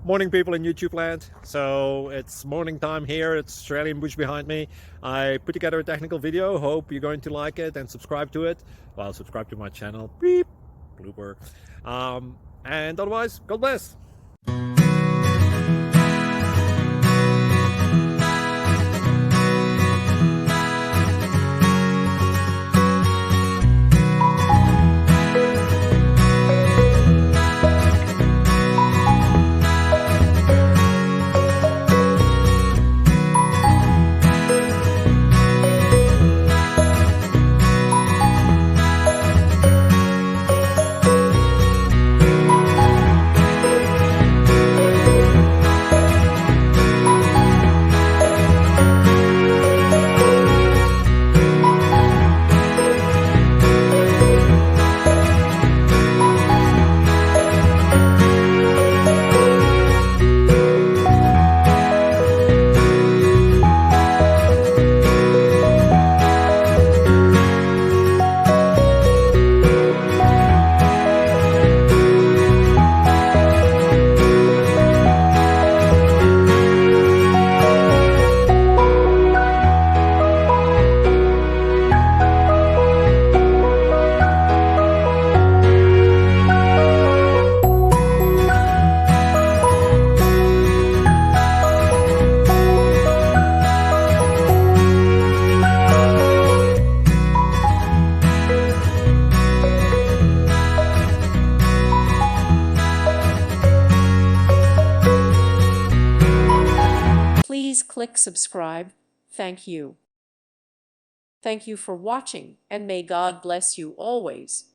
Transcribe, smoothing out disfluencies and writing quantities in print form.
Morning, people in YouTube land. So it's morning time here. It's Australian bush behind me. I put together a technical video. Hope you're going to like it and subscribe to it. Well, subscribe to my channel. Beep, blooper. And otherwise, God bless. Please click subscribe. Thank you. Thank you for watching, and may God bless you always.